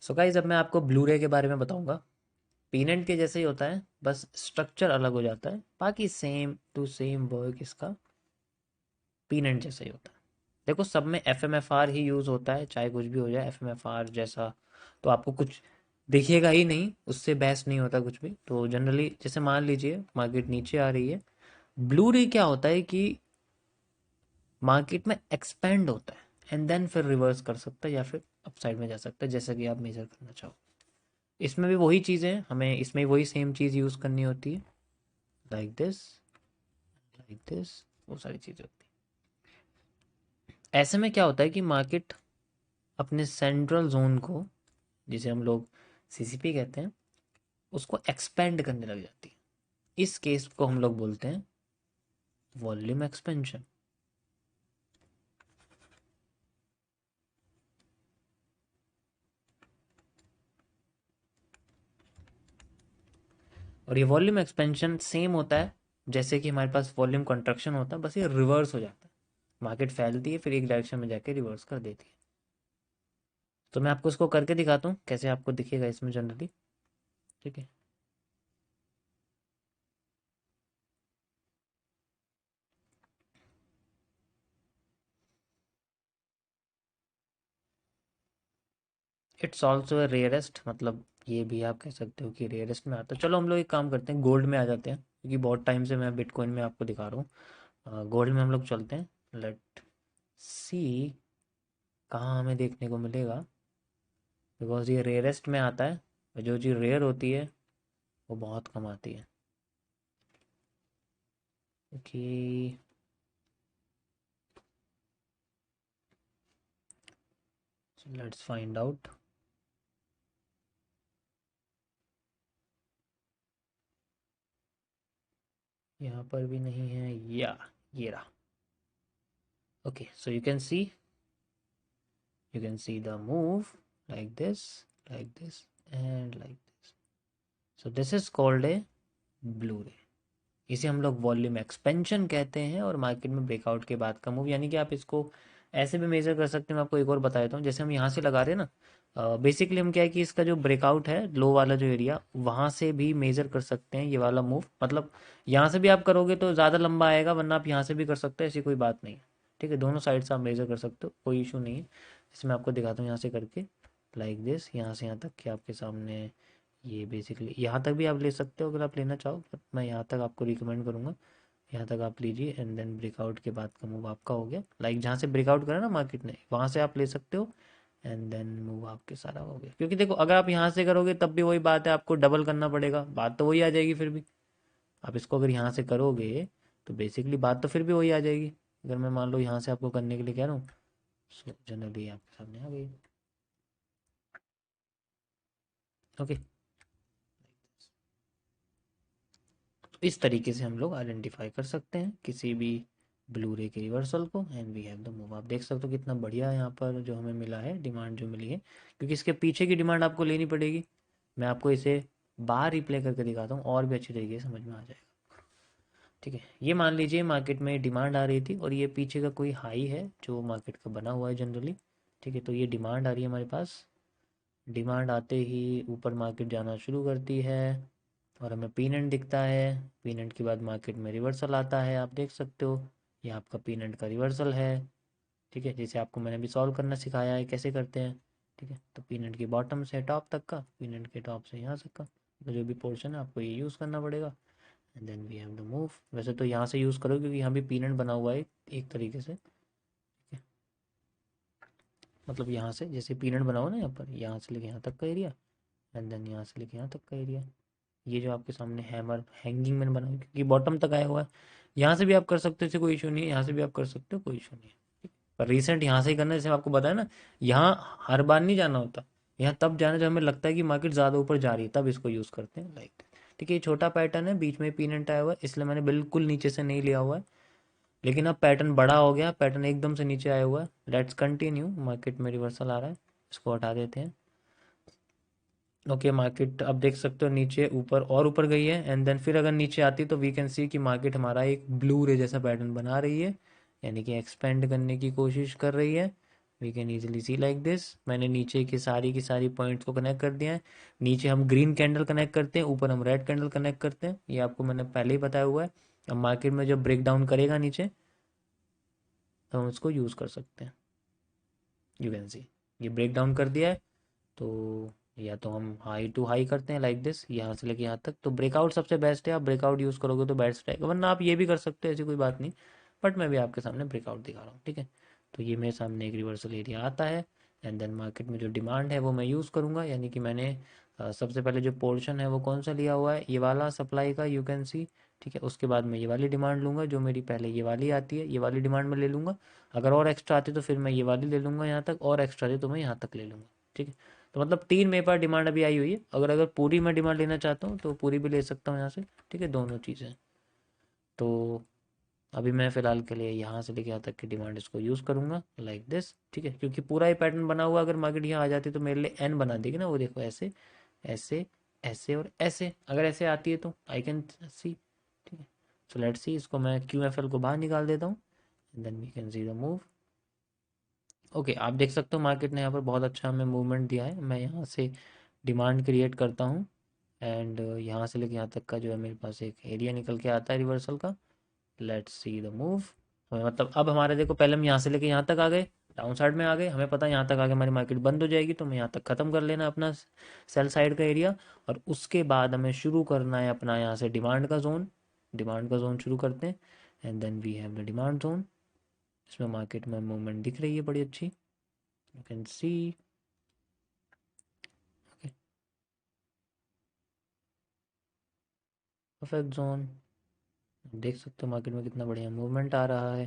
So guys अब मैं आपको ब्लू रे के बारे में बताऊंगा। पीनट के जैसे ही होता है, बस स्ट्रक्चर अलग हो जाता है, बाकी सेम टू सेम वर्क इसका पीनट जैसा ही होता है। देखो सब में एफ एम एफ आर ही यूज़ होता है, चाहे कुछ भी हो जाए एफ एम एफ आर जैसा तो आपको कुछ दिखेगा ही नहीं, उससे बेस्ट नहीं होता कुछ भी। तो जनरली जैसे मान लीजिए मार्केट नीचे आ रही है, ब्लू रे क्या होता है कि मार्केट में एक्सपेंड होता है एंड देन फिर रिवर्स कर सकता है या फिर अपसाइड में जा सकता है, जैसा कि आप मेजर करना चाहो। इसमें भी वही चीज़ें हैं, हमें इसमें वही सेम चीज़ यूज़ करनी होती है, लाइक दिस, लाइक दिस, वो सारी चीज़ें होती हैं। ऐसे में क्या होता है कि मार्केट अपने सेंट्रल जोन को, जिसे हम लोग सीसीपी कहते हैं, उसको एक्सपेंड करने लग जाती है। इस केस को हम लोग बोलते हैं वॉल्यूम एक्सपेंशन। और ये वॉल्यूम एक्सपेंशन सेम होता है जैसे कि हमारे पास वॉल्यूम कंट्रक्शन होता है, बस ये रिवर्स हो जाता है। मार्केट फैलती है फिर एक डायरेक्शन में जाके रिवर्स कर देती है। तो मैं आपको इसको करके दिखाता हूँ कैसे आपको दिखेगा इसमें जनरली। ठीक है, इट्स ऑल्सो रेयरेस्ट, मतलब ये भी आप कह सकते हो कि रेयरेस्ट में आता है। चलो हम लोग एक काम करते हैं, गोल्ड में आ जाते हैं, क्योंकि बहुत टाइम से मैं बिटकॉइन में आपको दिखा रहा हूँ। गोल्ड में हम लोग चलते हैं, लेट सी कहाँ हमें देखने को मिलेगा, बिकॉज ये रेयरेस्ट में आता है और जो चीज़ रेयर होती है वो बहुत कम आती है। Okay, let's find out. यहाँ पर भी नहीं है, या ये रहा। Okay, so you can see the move like this and like this. So this is called a blue ray। इसे हम लोग वॉल्यूम एक्सपेंशन कहते हैं और मार्केट में ब्रेकआउट के बाद का मूव, यानी कि आप इसको ऐसे भी मेजर कर सकते हैं। मैं आपको एक और बता देता हूँ, जैसे हम यहाँ से लगा रहे हैं ना, बेसिकली हम क्या है कि इसका जो ब्रेकआउट है लो वाला जो एरिया, वहाँ से भी मेजर कर सकते हैं ये वाला मूव। मतलब यहाँ से भी आप करोगे तो ज़्यादा लंबा आएगा, वरना आप यहाँ से भी कर सकते हैं, ऐसी कोई बात नहीं है। ठीक है, दोनों साइड से आप मेजर कर सकते हो, कोई इशू नहीं है। इसमें आपको दिखाता हूँ यहाँ से करके, लाइक दिस, यहाँ से यहाँ तक कि आपके सामने ये बेसिकली यहाँ तक भी आप ले सकते हो अगर आप लेना चाहो, बट मैं यहाँ तक आपको रिकमेंड करूँगा। यहाँ तक आप लीजिए एंड देन ब्रेकआउट के बाद का मूव आपका हो गया, लाइक जहाँ से ब्रेकआउट करा ना मार्केट ने, वहाँ से आप ले सकते हो एंड देन मूव आपके सारा हो गया। क्योंकि देखो अगर आप यहाँ से करोगे तब भी वही बात है, आपको डबल करना पड़ेगा, बात तो वही आ जाएगी फिर भी। आप इसको अगर यहाँ से करोगे तो बेसिकली बात तो फिर भी वही आ जाएगी। अगर मैं मान लो यहाँ से आपको करने के लिए कह रहा हूँ, सो जनरली आपके सामने आ गई। ओके, इस तरीके से हम लोग आइडेंटिफाई कर सकते हैं किसी भी ब्लू रे के रिवर्सल को, and we have the move. आप देख सकते हो कितना बढ़िया यहाँ पर जो हमें मिला है, डिमांड जो मिली है, क्योंकि इसके पीछे की डिमांड आपको लेनी पड़ेगी। मैं आपको इसे बाहर रिप्ले करके दिखाता हूँ और भी अच्छी तरीके से समझ में आ जाएगा। ठीक है, ये मान लीजिए मार्केट में डिमांड आ रही थी और ये पीछे का कोई हाई है जो मार्केट का बना हुआ है जनरली। ठीक है, तो ये डिमांड आ रही है हमारे पास। डिमांड आते ही ऊपर मार्केट जाना शुरू करती है और हमें पीनट दिखता है। पीनट के बाद मार्केट में रिवर्सल आता है, आप देख सकते हो ये आपका पीनट का रिवर्सल है। ठीक है, जैसे आपको मैंने भी सॉल्व करना सिखाया है कैसे करते हैं। ठीक है, तो पीनट की बॉटम से टॉप तक का, पीनट के टॉप से यहाँ तक का, तो जो भी पोर्शन है आपको ये यूज़ करना पड़ेगा and then we have the move. वैसे तो यहाँ से यूज़ करो क्योंकि यहाँ भी पीनट बना हुआ है एक तरीके से। ठीक है, मतलब यहाँ से जैसे पीनट बना हुआ ना, यहाँ पर यहाँ से लेके यहाँ तक का एरिया एंड देन यहाँ से लेके यहाँ तक का एरिया। ये जो आपके सामने हैमर हैंगिंग मैंने बना क्योंकि बॉटम तक आया हुआ है। यहाँ से भी आप कर सकते हो, इसे कोई इशू नहीं है, यहाँ से भी आप कर सकते हो, कोई इशू नहीं है। पर रिसेंट यहाँ से ही करना है, जैसे आपको बताया ना, यहाँ हर बार नहीं जाना होता। यहाँ तब जाना जब हमें लगता है कि मार्केट ज़्यादा ऊपर जा रही है, तब इसको यूज़ करते हैं, लाइक। ठीक है, ये छोटा पैटर्न है, बीच में पीनट आया हुआ है, इसलिए मैंने बिल्कुल नीचे से नहीं लिया हुआ है। लेकिन अब पैटर्न बड़ा हो गया, पैटर्न एकदम से नीचे आया हुआ है। लेट्स कंटिन्यू, मार्केट में रिवर्सल आ रहा है, इसको हटा देते हैं। ओके, मार्केट अब देख सकते हो नीचे ऊपर और ऊपर गई है एंड देन फिर अगर नीचे आती तो वी कैन सी कि मार्केट हमारा एक ब्लू रे जैसा पैटर्न बना रही है, यानी कि एक्सपेंड करने की कोशिश कर रही है। We can easily see like this. मैंने नीचे की सारी पॉइंट्स को कनेक्ट कर दिया है। नीचे हम ग्रीन कैंडल कनेक्ट करते हैं, ऊपर हम रेड कैंडल कनेक्ट करते हैं, ये आपको मैंने पहले ही बताया हुआ है। अब मार्केट में जब ब्रेक डाउन करेगा नीचे तो हम इसको यूज़ कर सकते हैं। यू कैन सी ये ब्रेक डाउन कर दिया है, तो या तो हम हाई टू हाई करते हैं लाइक दिस, यहाँ से लेके यहाँ तक। तो ब्रेकआउट सबसे बेस्ट है, आप ब्रेकआउट यूज़ करोगे तो बेस्ट रहेगा, वरना आप ये भी कर सकते हो, ऐसी कोई बात नहीं। बट मैं भी आपके सामने ब्रेकआउट दिखा रहा हूँ, ठीक है। तो ये मेरे सामने एक रिवर्सल एरिया आता है, एंड देन मार्केट में जो डिमांड है वो मैं यूज़ करूँगा, यानी कि मैंने सबसे पहले जो पोर्शन है वो कौन सा लिया हुआ है, ये वाला सप्लाई का, यू कैन सी, ठीक है। उसके बाद मैं ये वाली डिमांड लूँगा, जो मेरी पहले ये वाली आती है, ये वाली डिमांड में ले लूँगा। अगर और एक्स्ट्रा आती तो फिर मैं ये वाली ले लूँगा यहाँ तक, और एक्स्ट्रा आती तो मैं यहाँ तक ले लूँगा, ठीक है। तो मतलब 3 मेरे पास डिमांड अभी आई हुई है। अगर अगर पूरी मैं डिमांड लेना चाहता हूँ तो पूरी भी ले सकता हूँ यहाँ से, ठीक है, दोनों चीज़ें। तो अभी मैं फ़िलहाल के लिए यहाँ से लेके यहाँ तक की डिमांड इसको यूज़ करूँगा लाइक दिस, ठीक है, क्योंकि पूरा ही पैटर्न बना हुआ, अगर मार्केट यहाँ आ जाती तो मेरे लिए एन बना देगी ना, वो देखो ऐसे ऐसे ऐसे और ऐसे, अगर ऐसे आती है तो आई कैन सी, ठीक है। सो लेट्स सी, इसको मैं क्यू एफ एल को बाहर निकाल देता हूँ, then we can see the move. Okay, आप देख सकते हो मार्केट ने यहाँ पर बहुत अच्छा हमें मूवमेंट दिया है। मैं यहाँ से डिमांड क्रिएट करता हूँ, एंड यहाँ से लेके यहाँ तक का जो है मेरे पास एक एरिया निकल के आता है रिवर्सल का। Let's see the move. हमें मतलब अब हमारे देखो, पहले हम यहाँ से लेके यहाँ तक आ गए, डाउन साइड में आ गए, हमें पता है यहाँ तक आगे हमारी मार्केट बंद हो जाएगी, तो हमें यहाँ तक ख़त्म कर लेना अपना सेल साइड का एरिया। और उसके बाद हमें शुरू करना है अपना यहाँ से डिमांड का जोन। डिमांड का जोन शुरू करते हैं, and then we have the demand zone. इसमें मार्केट में मूवमेंट दिख रही है बड़ी अच्छी, you can see. Perfect zone, देख सकते हो मार्केट में कितना बढ़िया मूवमेंट आ रहा है।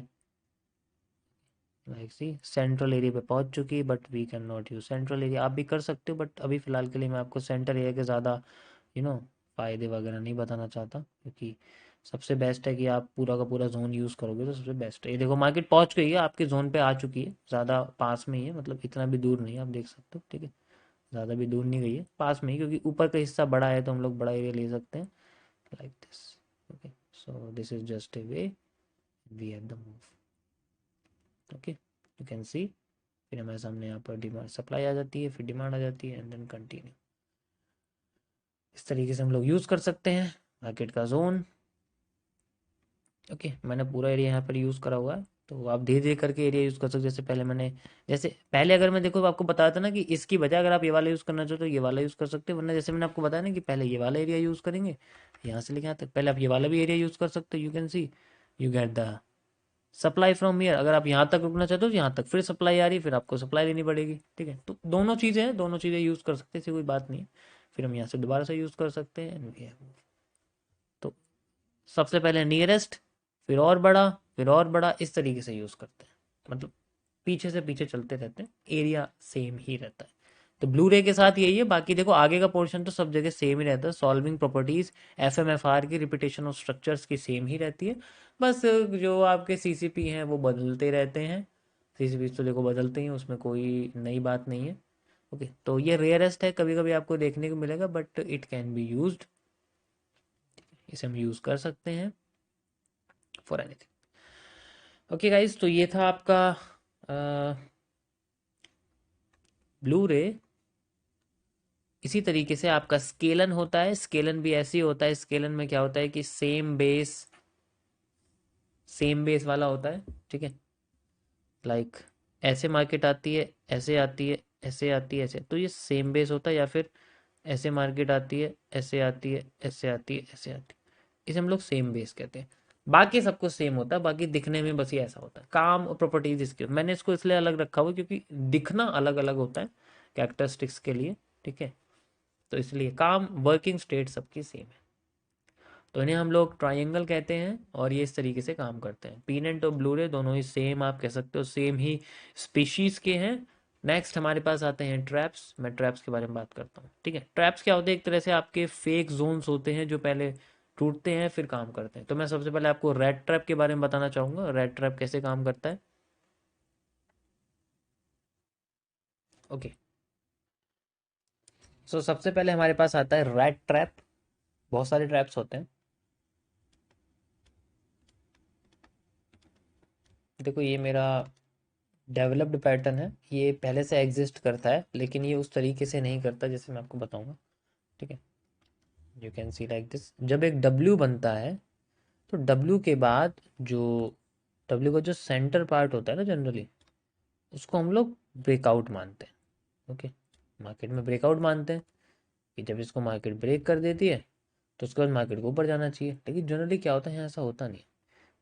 लाइक सी सेंट्रल एरिया पे पहुंच चुकी है, but we can not use central area. आप भी कर सकते हो, बट अभी फ़िलहाल के लिए मैं आपको सेंट्रल एरिया के ज़्यादा यू नो फ़ायदे वगैरह नहीं बताना चाहता, क्योंकि सबसे बेस्ट है कि आप पूरा का पूरा जोन यूज़ करोगे तो सबसे बेस्ट है। ये देखो मार्केट पहुंच गई है, आपके जोन पे आ चुकी है, ज़्यादा पास में ही है, मतलब इतना भी दूर नहीं है, आप देख सकते हो, ठीक है। ज़्यादा भी दूर नहीं गई है, पास में ही, क्योंकि ऊपर का हिस्सा बड़ा है तो हम लोग बड़ा एरिया ले सकते हैं like this. Okay, so this is just a way we have the move. Okay, you can see. फिर हमारे सामने यहाँ पर डिमांड सप्लाई आ जाती है, फिर डिमांड आ जाती है, एंड देन कंटिन्यू। इस तरीके से हम लोग यूज़ कर सकते हैं मार्केट का जोन। ओके, मैंने पूरा एरिया यहाँ पर यूज़ करा हुआ है, तो आप धीरे धीरे करके एरिया यूज़ कर सकते हो। जैसे पहले मैंने, जैसे पहले अगर मैं देखो आपको बताया था ना कि इसकी बजाय अगर आप ये वाला यूज़ करना चाहो तो ये वाला यूज़ कर सकते हो, वरना जैसे मैंने आपको बताया ना कि पहले ये वाला एरिया यूज़ करेंगे, यहाँ से लेके यहाँ तक, पहले आप ये वाला भी एरिया यूज़ कर सकते हो। You can C, you get the supply from here. अगर आप यहाँ तक रुकना चाहते हो तो यहाँ तक फिर सप्लाई आ रही है, फिर आपको सप्लाई लेनी पड़ेगी, ठीक है। तो दोनों चीज़ें हैं, दोनों चीज़ें यूज़ कर सकते हैं, ऐसी कोई बात नहीं है। फिर हम यहाँ से दोबारा से यूज़ कर सकते हैं, and we have- तो सबसे पहले नियरेस्ट, फिर और बड़ा, फिर और बड़ा, इस तरीके से यूज़ करते हैं। मतलब पीछे से पीछे चलते रहते हैं, एरिया सेम ही रहता है। तो ब्लू रे के साथ यही है, बाकी देखो आगे का पोर्शन तो सब जगह सेम ही रहता है। सॉल्विंग प्रॉपर्टीज, एफएमएफआर की, रिपीटेशन ऑफ स्ट्रक्चर्स की सेम ही रहती है। बस जो आपके सीसीपी हैं वो बदलते रहते हैं। सीसीपी तो देखो बदलते ही हैं, उसमें कोई नई बात नहीं है। ओके, तो ये रेयरेस्ट है, कभी कभी आपको देखने को मिलेगा, but it can be used. इसे हम यूज़ कर सकते हैं फॉर एनीथिंग। ओके गाइस, तो ये था आपका ब्लू रे। इसी तरीके से आपका स्केलन होता है। स्केलन भी ऐसे ही होता है। स्केलन में क्या होता है कि सेम बेस वाला होता है, ठीक है। लाइक ऐसे मार्केट आती है, ऐसे आती है, ऐसे आती है, ऐसे, तो ये सेम बेस होता है। या फिर ऐसे मार्केट आती है, ऐसे आती है, ऐसे आती है, ऐसे आती है, इसे हम लोग सेम बेस कहते हैं। बाकी सब कुछ सेम होता है, बाकी दिखने में बस ये ऐसा होता है। काम और प्रॉपर्टीज इसके, मैंने इसको इसलिए अलग रखा हुआ क्योंकि दिखना अलग अलग होता है कैरेक्टरिस्टिक्स के लिए, ठीक है। तो इसलिए काम, वर्किंग स्टेट सबकी सेम है। तो इन्हें हम लोग ट्रायंगल कहते हैं, और ये इस तरीके से काम करते हैं। पीनेंट और ब्लू रे दोनों ही सेम, आप कह सकते हो सेम ही स्पीशीज के हैं। नेक्स्ट हमारे पास आते हैं ट्रैप्स। मैं ट्रैप्स के बारे में बात करता हूँ, ठीक है। ट्रैप्स क्या होते हैं, एक तरह से आपके फेक जोन्स होते हैं जो पहले टूटते हैं फिर काम करते हैं। तो मैं सबसे पहले आपको रेड ट्रैप के बारे में बताना चाहूंगा, रेड ट्रैप कैसे काम करता है। ओके, सो सबसे पहले हमारे पास आता है रेड ट्रैप। बहुत सारे ट्रैप्स होते हैं। देखो ये मेरा डेवलप्ड पैटर्न है, ये पहले से एग्जिस्ट करता है, लेकिन ये उस तरीके से नहीं करता जैसे मैं आपको बताऊंगा। ठीक है, you can C like this. जब एक डब्ल्यू बनता है तो डब्ल्यू के बाद जो डब्ल्यू का जो सेंटर पार्ट होता है ना, जनरली उसको हम लोग ब्रेकआउट मानते हैं। ओके, मार्केट में ब्रेकआउट मानते हैं कि जब इसको मार्केट ब्रेक कर देती है तो उसके बाद मार्केट को ऊपर जाना चाहिए, लेकिन जनरली क्या होता है यहाँ ऐसा होता नहीं।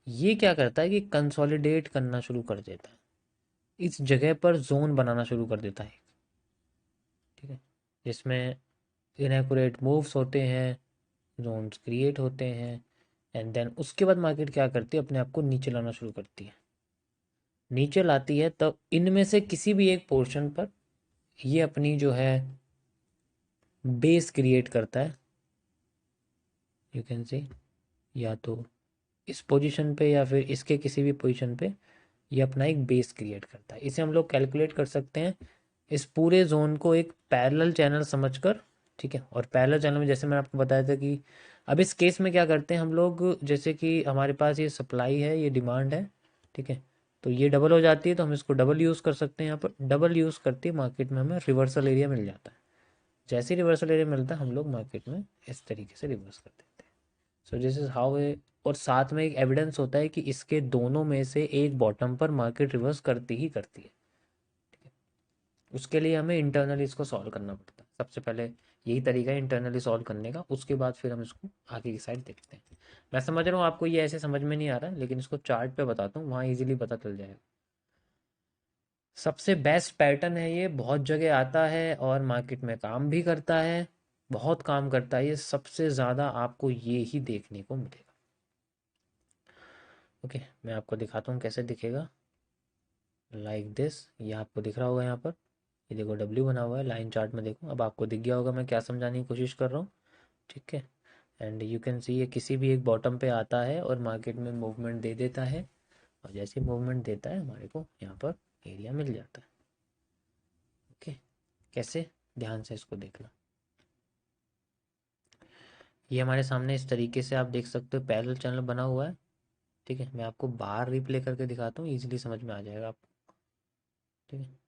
ये क्या करता है कि कंसोलिडेट करना शुरू कर देता है, इस जगह पर जोन बनाना शुरू कर देता है। ठीक है, जिसमें इनएक्यूरेट मूव्स होते हैं, जोन्स क्रिएट होते हैं, एंड देन उसके बाद मार्केट क्या करती है, अपने आप को नीचे लाना शुरू करती है। नीचे लाती है तब इनमें से किसी भी एक पोर्शन पर ये अपनी जो है बेस क्रिएट करता है। यू कैन से या तो इस पोजीशन पे या फिर इसके किसी भी पोजीशन पे ये अपना एक बेस क्रिएट करता है। इसे हम लोग कैलकुलेट कर सकते हैं इस पूरे जोन को एक पैरेलल चैनल समझकर। ठीक है, और पैरेलल चैनल में जैसे मैंने आपको बताया था कि अब इस केस में क्या करते हैं हम लोग, जैसे कि हमारे पास ये सप्लाई है, ये डिमांड है। ठीक है, तो ये डबल हो जाती है तो हम इसको डबल यूज़ कर सकते हैं। यहाँ पर डबल यूज़ करते ही मार्केट में हमें रिवर्सल एरिया मिल जाता है। जैसे ही रिवर्सल एरिया मिलता है हम लोग मार्केट में इस तरीके से रिवर्स कर देते हैं। सो दिस इज हाउ ए, और साथ में एक एविडेंस होता है कि इसके दोनों में से एक बॉटम पर मार्केट रिवर्स करती ही करती है। उसके लिए हमें इंटरनली इसको सॉल्व करना पड़ता है सबसे पहले। यही तरीका है इंटरनली सॉल्व करने का, उसके बाद फिर हम इसको आगे की साइड देखते हैं। मैं समझ रहा हूँ आपको ये ऐसे समझ में नहीं आ रहा है, लेकिन इसको चार्ट पे बताता हूँ, वहाँ इजीली पता चल जाएगा। सबसे बेस्ट पैटर्न है ये, बहुत जगह आता है और मार्केट में काम भी करता है, बहुत काम करता है ये। सबसे ज़्यादा आपको ये ही देखने को मिलेगा। ओके, मैं आपको दिखाता हूँ कैसे दिखेगा। लाइक दिस, ये आपको दिख रहा होगा यहाँ पर, ये देखो डब्ल्यू बना हुआ है लाइन चार्ट में। देखो अब आपको दिख गया होगा मैं क्या समझाने की कोशिश कर रहा हूँ। ठीक है, एंड यू कैन सी ये किसी भी एक बॉटम पे आता है और मार्केट में मूवमेंट दे देता है, और जैसे मूवमेंट देता है हमारे को यहाँ पर एरिया मिल जाता है। ओके, कैसे, ध्यान से इसको देखना। ये हमारे सामने इस तरीके से आप देख सकते हो पैरेलल चैनल बना हुआ है। ठीक है, मैं आपको बाहर रिप्ले करके दिखाता हूँ, इजीली समझ में आ जाएगा आपको। ठीक है,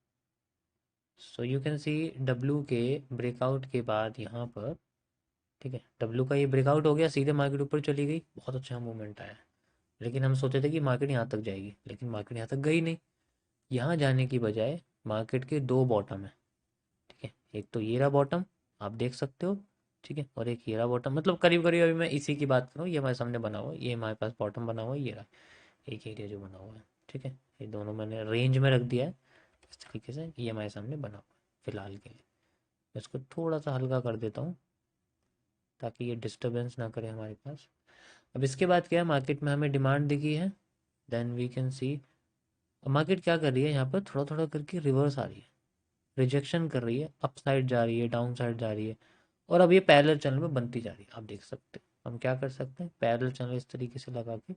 so you can see W के ब्रेकआउट के बाद यहाँ पर, ठीक है, डब्ल्यू का ये ब्रेकआउट हो गया, सीधे मार्केट ऊपर चली गई, बहुत अच्छा मूवमेंट आया। लेकिन हम सोचे थे कि मार्केट यहाँ तक जाएगी, लेकिन मार्केट यहाँ तक गई नहीं। यहाँ जाने की बजाय मार्केट के दो बॉटम है। ठीक है, एक तो ये रहा बॉटम, आप देख सकते हो। ठीक है, और एक ये रहा बॉटम, मतलब करीब करीब अभी मैं इसी की बात करूँ, ये हमारे सामने बना हुआ है, ये हमारे पास बॉटम बना हुआ है, ये रहा एक एरिया जो बना हुआ है। ठीक है, ये दोनों मैंने रेंज में रख दिया है इस तरीके से, ये हमारे सामने बना हुआ है फिलहाल के लिए। मैं इसको थोड़ा सा हल्का कर देता हूँ ताकि ये डिस्टरबेंस ना करे हमारे पास। अब इसके बाद क्या है, मार्केट में हमें डिमांड दिखी है, then we can see market क्या कर रही है, यहाँ पर थोड़ा थोड़ा करके रिवर्स आ रही है, रिजेक्शन कर रही है, अप साइड जा रही है, डाउन साइड जा रही है, और अब ये पैरेलल चैनल में बनती जा रही है। आप देख सकते हैं हम क्या कर सकते हैं, पैरेलल चैनल इस तरीके से लगा के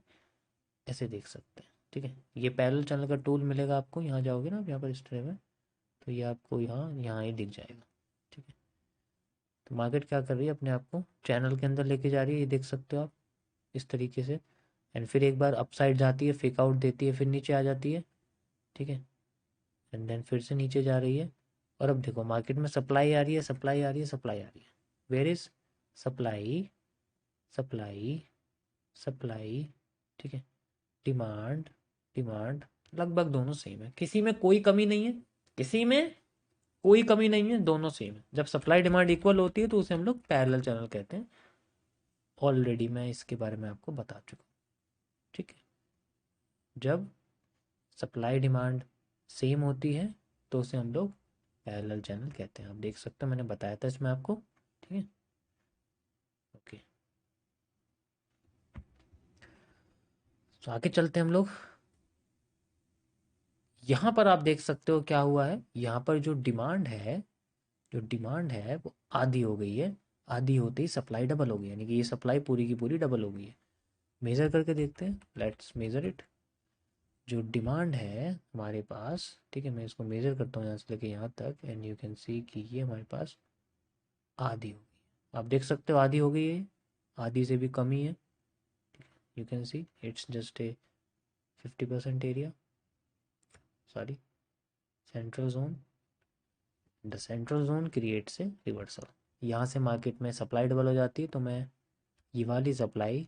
ऐसे देख सकते हैं। ठीक है, ये पैरेलल चैनल का टूल मिलेगा आपको, यहाँ जाओगे ना आप यहाँ पर इस ट्रे में, तो ये आपको यहाँ यहाँ ही दिख जाएगा। ठीक है, तो मार्केट क्या कर रही है, अपने आप को चैनल के अंदर लेके जा रही है, ये देख सकते हो आप इस तरीके से। एंड फिर एक बार अप साइड जाती है, फेक आउट देती है, फिर नीचे आ जाती है। ठीक है, एंड देन फिर से नीचे जा रही है। और अब देखो मार्केट में सप्लाई आ रही है, सप्लाई आ रही है, सप्लाई आ रही है। Where is supply, supply, supply. ठीक है, डिमांड, डिमांड, लगभग दोनों सेम है, किसी में कोई कमी नहीं है, किसी में कोई कमी नहीं है, दोनों सेम है। जब सप्लाई डिमांड इक्वल होती है तो उसे हम लोग पैरेलल चैनल कहते हैं। ऑलरेडी मैं इसके बारे में आपको बता चुका हूँ। ठीक है, जब सप्लाई डिमांड सेम होती है तो उसे हम लोग पैरेलल चैनल कहते हैं। आप देख सकते हो मैंने बताया था इसमें आपको। ठीक है, ओके, तो आगे चलते हैं हम लोग। यहाँ पर आप देख सकते हो क्या हुआ है, यहाँ पर जो डिमांड है, जो डिमांड है वो आधी हो गई है। आधी होते ही सप्लाई डबल हो गई, यानी कि ये सप्लाई पूरी की पूरी डबल हो गई है। मेज़र करके देखते हैं, लेट्स मेज़र इट। जो डिमांड है हमारे पास, ठीक है, मैं इसको मेज़र करता हूँ यहाँ से लेके यहाँ तक, एंड यू कैन सी कि ये हमारे पास आधी हो गई। आप देख सकते हो आधी हो गई है, आधी से भी कम ही है। You can see it's just a 50% area, sorry central zone, the central zone creates a reversal. यहाँ से मार्केट में सप्लाई डबल हो जाती है, तो मैं ये वाली सप्लाई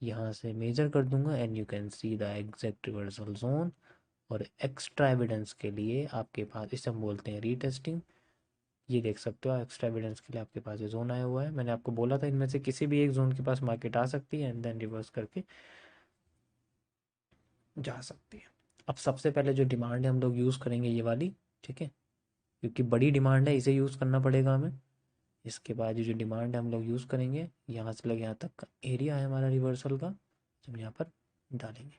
यहाँ से मेजर कर दूंगा and you can see the exact reversal zone. और एक्स्ट्रा एविडेंस के लिए आपके पास, इसे हम बोलते हैं रीटेस्टिंग, ये देख सकते हो एक्स्ट्रा एविडेंस के लिए आपके पास ये जोन आया हुआ है। मैंने आपको बोला था इनमें से किसी भी एक जोन के पास मार्केट आ सकती है एंड देन रिवर्स करके जा सकती है। अब सबसे पहले जो डिमांड है हम लोग यूज़ करेंगे ये वाली, ठीक है, क्योंकि बड़ी डिमांड है, इसे यूज़ करना पड़ेगा हमें। इसके बाद ये जो डिमांड है हम लोग यूज़ करेंगे, यहाँ से लगे यहाँ तक का एरिया है हमारा रिवर्सल का, हम यहाँ पर डालेंगे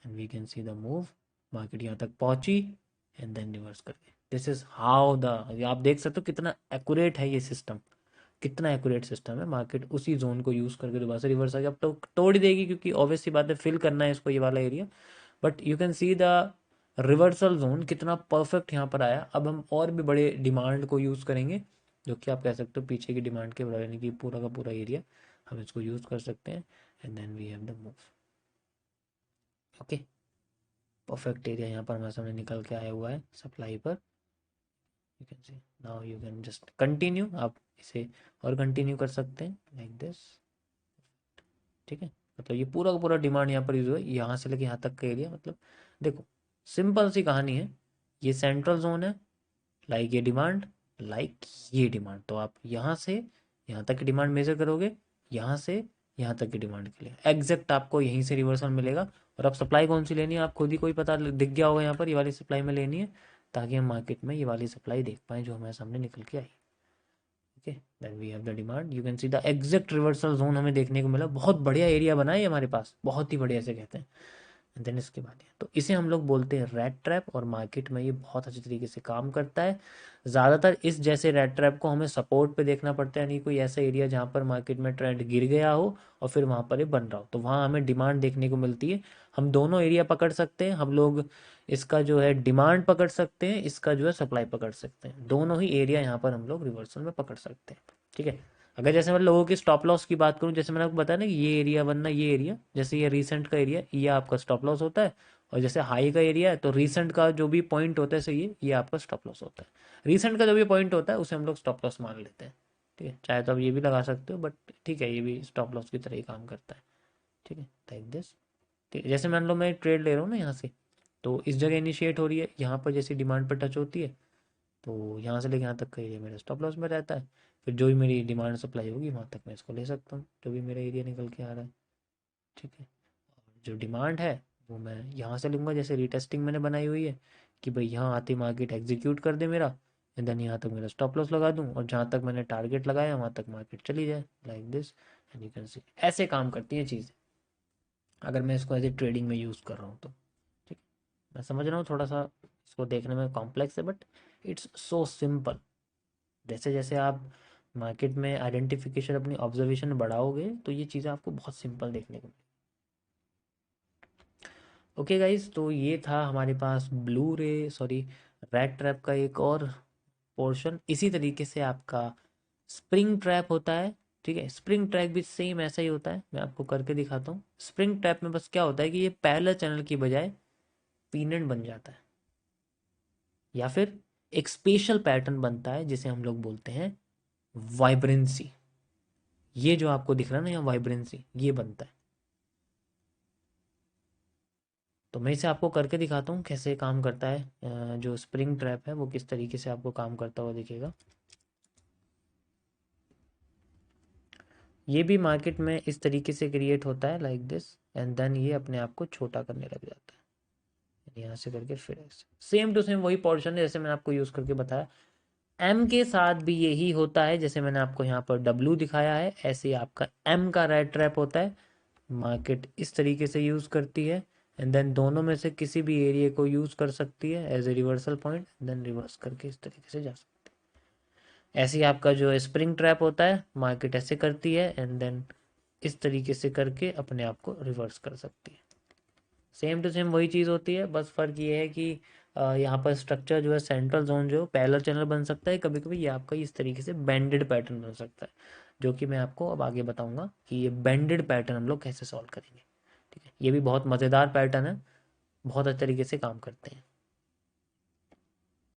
and we can see the move, market यहाँ तक पहुँची एंड देन रिवर्स करके। दिस इज हाउ द, आप देख सकते हो कितना एक्यूरेट है ये सिस्टम, कितना एक्यूरेट सिस्टम है। मार्केट उसी जोन को यूज़ करके दोबारा से रिवर्स आ गया। अब तो तोड़ ही देगी क्योंकि ऑब्वियस सी बात है, फिल करना है इसको ये वाला area. But you can see the reversal zone कितना परफेक्ट यहाँ पर आया। अब हम और भी बड़े डिमांड को यूज़ करेंगे, जो कि आप कह सकते हो पीछे की डिमांड के बराबर, यानी कि पूरा का पूरा एरिया हम इसको यूज़ कर सकते हैं and then we have the move. Okay, perfect area यहाँ पर हमारे सामने निकल के आया हुआ है सप्लाई पर। You can C, now you can just continue, आप इसे और कंटिन्यू कर सकते हैं लाइक दिस, ठीक है। मतलब ये पूरा का पूरा डिमांड यहाँ पर यूज हुआ है, यहाँ से लेके यहाँ तक का एरिया। मतलब देखो सिंपल सी कहानी है, ये सेंट्रल जोन है, लाइक ये डिमांड, लाइक ये डिमांड, तो आप यहाँ से यहाँ तक की डिमांड मेजर करोगे, यहाँ से यहाँ तक की डिमांड के लिए एग्जैक्ट आपको यहीं से रिवर्सल मिलेगा। और अब सप्लाई कौन सी लेनी है आप खुद ही, कोई पता दिख गया होगा यहाँ पर, ये वाली सप्लाई में लेनी है, ताकि हम मार्केट में ये वाली सप्लाई देख पाएँ जो हमारे सामने निकल के आई। Okay, then we have the demand, you can see the exact reversal zone हमें देखने को मिला। बहुत बढ़िया एरिया बना है हमारे पास, बहुत ही बढ़िया से कहते हैं। देन इसके बाद तो इसे हम लोग बोलते हैं रैट ट्रैप, और मार्केट में ये बहुत अच्छी तरीके से काम करता है। ज़्यादातर इस जैसे रैट ट्रैप को हमें सपोर्ट पे देखना पड़ता है, यानी कोई ऐसा एरिया जहाँ पर मार्केट में ट्रेंड गिर गया हो और फिर वहाँ पर ये बन रहा हो, तो वहाँ हमें डिमांड देखने को मिलती है। हम दोनों एरिया पकड़ सकते हैं हम लोग, इसका जो है डिमांड पकड़ सकते हैं, इसका जो है सप्लाई पकड़ सकते हैं, दोनों ही एरिया यहाँ पर हम लोग रिवर्सल में पकड़ सकते हैं, ठीक है। अगर जैसे मैं लोगों की स्टॉप लॉस की बात करूं, जैसे मैंने आपको बताया ना कि ये एरिया बनना, ये एरिया जैसे ये रीसेंट का एरिया, ये आपका स्टॉप लॉस होता है। और जैसे हाई का एरिया है तो रीसेंट का जो भी पॉइंट होता है, सही है, ये आपका स्टॉप लॉस होता है। रीसेंट का जो भी पॉइंट होता है उसे हम लोग स्टॉप लॉस मान लेते हैं, ठीक है। चाहे तो आप ये भी लगा सकते हो, बट ठीक है, ये भी स्टॉप लॉस की तरह ही काम करता है, ठीक है, लाइक दिस। ठीक है, जैसे मान लो मैं ट्रेड ले रहा हूँ ना यहाँ से, तो इस जगह इनिशिएट हो रही है, यहाँ पर जैसी डिमांड पर टच होती है, तो यहाँ से लेके यहाँ तक का एरिया मेरा स्टॉप लॉस में रहता है। फिर जो भी मेरी डिमांड सप्लाई होगी वहाँ तक मैं इसको ले सकता हूँ, जो भी मेरा एरिया निकल के आ रहा है, ठीक है। और जो डिमांड है वो मैं यहाँ से लूँगा, जैसे रीटेस्टिंग मैंने बनाई हुई है कि भाई यहाँ आते मार्केट एग्जीक्यूट कर दे मेरा, एंड देन यहाँ तक मेरा स्टॉप लॉस लगा दूँ, और जहाँ तक मैंने टारगेट लगाया वहाँ तक मार्केट चली जाए, like this. And you can सी ऐसे काम करती हैं चीज़ें, अगर मैं इसको एज ए ट्रेडिंग में यूज़ कर रहा हूँ तो, ठीक है। मैं समझ रहा हूँ थोड़ा सा इसको देखने में कॉम्प्लेक्स है, बट इट्स सो सिंपल। जैसे जैसे आप मार्केट में आइडेंटिफिकेशन, अपनी ऑब्जर्वेशन बढ़ाओगे, तो ये चीज़ें आपको बहुत सिंपल देखने को। ओके गाइस, तो ये था हमारे पास ब्लू रे, सॉरी, रेड ट्रैप का एक और पोर्शन। इसी तरीके से आपका स्प्रिंग ट्रैप होता है, ठीक है। स्प्रिंग ट्रैप भी सेम ऐसा ही होता है, मैं आपको करके दिखाता हूँ। स्प्रिंग ट्रैप में बस क्या होता है कि ये पैरेलल चैनल की बजाय पीनेट बन जाता है, या फिर एक स्पेशल पैटर्न बनता है जिसे हम लोग बोलते हैं वाइब्रेंसी। ये जो आपको दिख रहा है ना यहाँ, वाइब्रेंसी, ये बनता है। तो मैं इसे आपको करके दिखाता हूँ कैसे काम करता है। जो स्प्रिंग ट्रैप है वो किस तरीके से आपको काम करता हुआ दिखेगा। ये भी मार्केट में इस तरीके से क्रिएट होता है, लाइक दिस, एंड देन ये अपने आप को छोटा करने लग जाता है, यहाँ से करके फिर ऐसे। सेम टू सेम वही पोर्शन है जैसे मैंने आपको यूज़ करके बताया। एम के साथ भी यही होता है, जैसे मैंने आपको यहाँ पर डब्लू दिखाया है, ऐसे ही आपका एम का रेड ट्रैप होता है। मार्केट इस तरीके से यूज़ करती है, एंड देन दोनों में से किसी भी एरिया को यूज़ कर सकती है as a reversal point, then reverse करके इस तरीके से जा सकती है। ऐसे ही आपका जो स्प्रिंग ट्रैप होता है, मार्केट ऐसे करती है एंड देन इस तरीके से करके अपने आप को रिवर्स कर सकती है। सेम टू सेम वही चीज़ होती है, बस फ़र्क ये है कि यहाँ पर स्ट्रक्चर जो है, सेंट्रल जोन जो पैरेलल चैनल बन सकता है, कभी कभी ये आपका इस तरीके से बेंडेड पैटर्न बन सकता है, जो कि मैं आपको अब आगे बताऊंगा कि ये बेंडेड पैटर्न हम लोग कैसे सॉल्व करेंगे, ठीक है। ये भी बहुत मज़ेदार पैटर्न है, बहुत अच्छे तरीके से काम करते हैं।